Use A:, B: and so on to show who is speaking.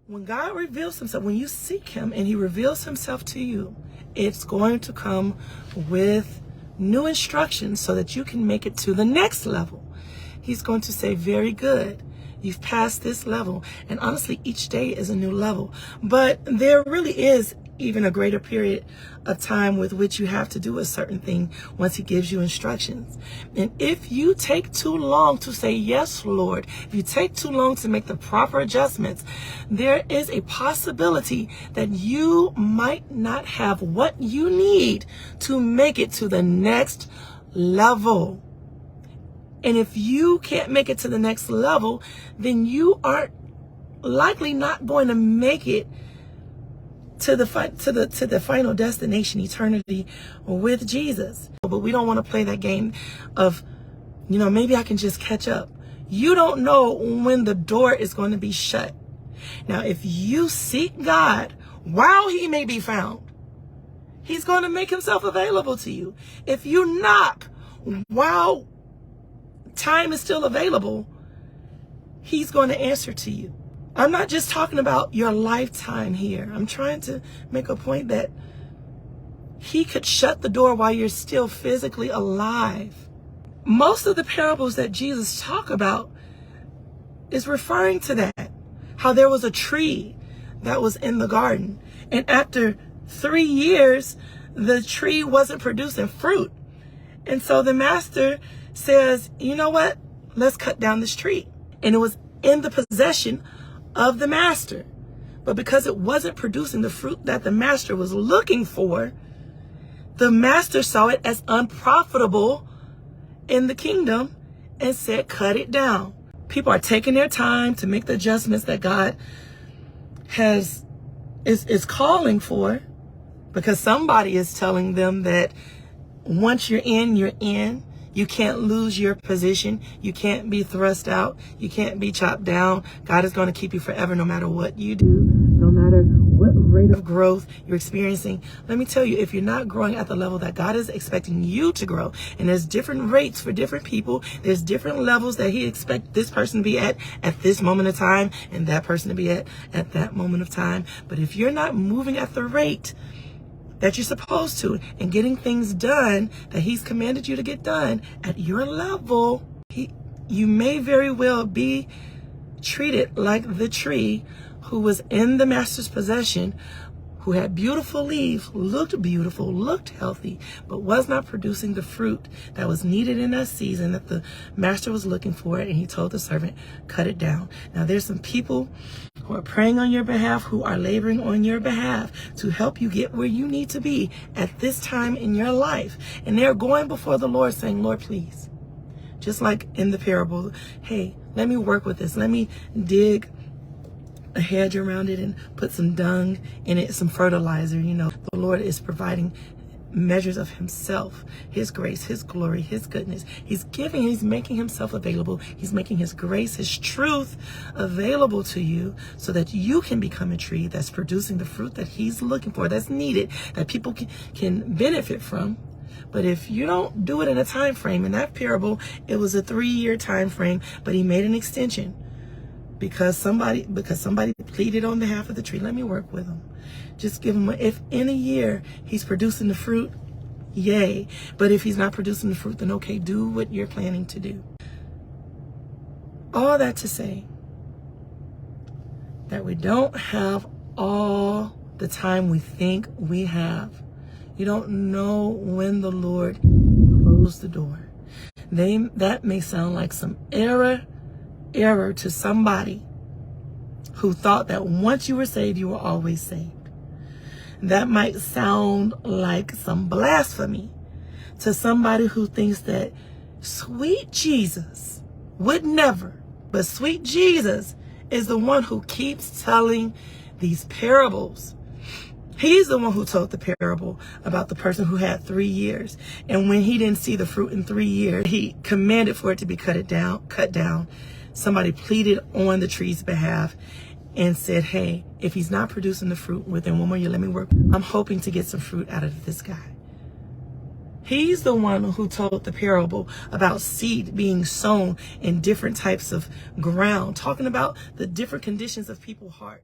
A: When God reveals himself, when you seek him and he reveals himself to you, it's going to come with new instructions so that you can make it to the next level. He's going to say, very good. You've passed this level. And honestly, each day is a new level. But there really is even a greater period of time with which you have to do a certain thing once he gives you instructions. And if you take too long to say, yes, Lord, if you take too long to make the proper adjustments, there is a possibility that you might not have what you need to make it to the next level. And if you can't make it to the next level, then you are likely not going to make it to the final destination, eternity with Jesus. But we don't want to play that game of, maybe I can just catch up. You don't know when the door is going to be shut. Now, if you seek God while he may be found, he's going to make himself available to you. If you knock while time is still available, he's going to answer to you. I'm not just talking about your lifetime here. I'm trying to make a point that he could shut the door while you're still physically alive. Most of the parables that Jesus talked about is referring to that. How there was a tree that was in the garden. And after 3 years, the tree wasn't producing fruit. And so the master says, you know what? Let's cut down this tree. And it was in the possession of the master. But because it wasn't producing the fruit that the master was looking for, the master saw it as unprofitable in the kingdom and said, cut it down. People are taking their time to make the adjustments that God is calling for, because somebody is telling them that once you're in, you're in. You can't lose your position. You can't be thrust out. You can't be chopped down. God is going to keep you forever no matter what you do, no matter what rate of growth you're experiencing. Let me tell you, if you're not growing at the level that God is expecting you to grow, and there's different rates for different people, there's different levels that he expects this person to be at this moment of time, and that person to be at that moment of time. But if you're not moving at the rate that you're supposed to, and getting things done that he's commanded you to get done at your level, you may very well be treated like the tree who was in the master's possession, who had beautiful leaves, looked beautiful, looked healthy, but was not producing the fruit that was needed in that season that the master was looking for. And he told the servant, cut it down. Now, there's some people who are praying on your behalf, who are laboring on your behalf to help you get where you need to be at this time in your life. And they're going before the Lord saying, Lord, please, just like in the parable, hey, let me work with this. Let me dig a hedge around it and put some dung in it, some fertilizer. The Lord is providing measures of himself, his grace, his glory, his goodness. He's making himself available. He's making his grace, his truth available to you so that you can become a tree that's producing the fruit that he's looking for, that's needed, that people can benefit from. But if you don't do it in a time frame, in that parable, it was a 3-year time frame, but he made an extension. Because somebody pleaded on behalf of the tree. Let me work with him. Just give him, if in a year he's producing the fruit, yay. But if he's not producing the fruit, then okay, do what you're planning to do. All that to say that we don't have all the time we think we have. You don't know when the Lord closed the door. That may sound like some error to somebody who thought that once you were saved, you were always saved. That might sound like some blasphemy to somebody who thinks that sweet Jesus would never, but sweet Jesus is the one who keeps telling these parables. He's the one who told the parable about the person who had 3 years. And when he didn't see the fruit in 3 years, he commanded for it to be cut down. Somebody pleaded on the tree's behalf and said, hey, if he's not producing the fruit within 1 more year, let me work. I'm hoping to get some fruit out of this guy. He's the one who told the parable about seed being sown in different types of ground, talking about the different conditions of people's heart.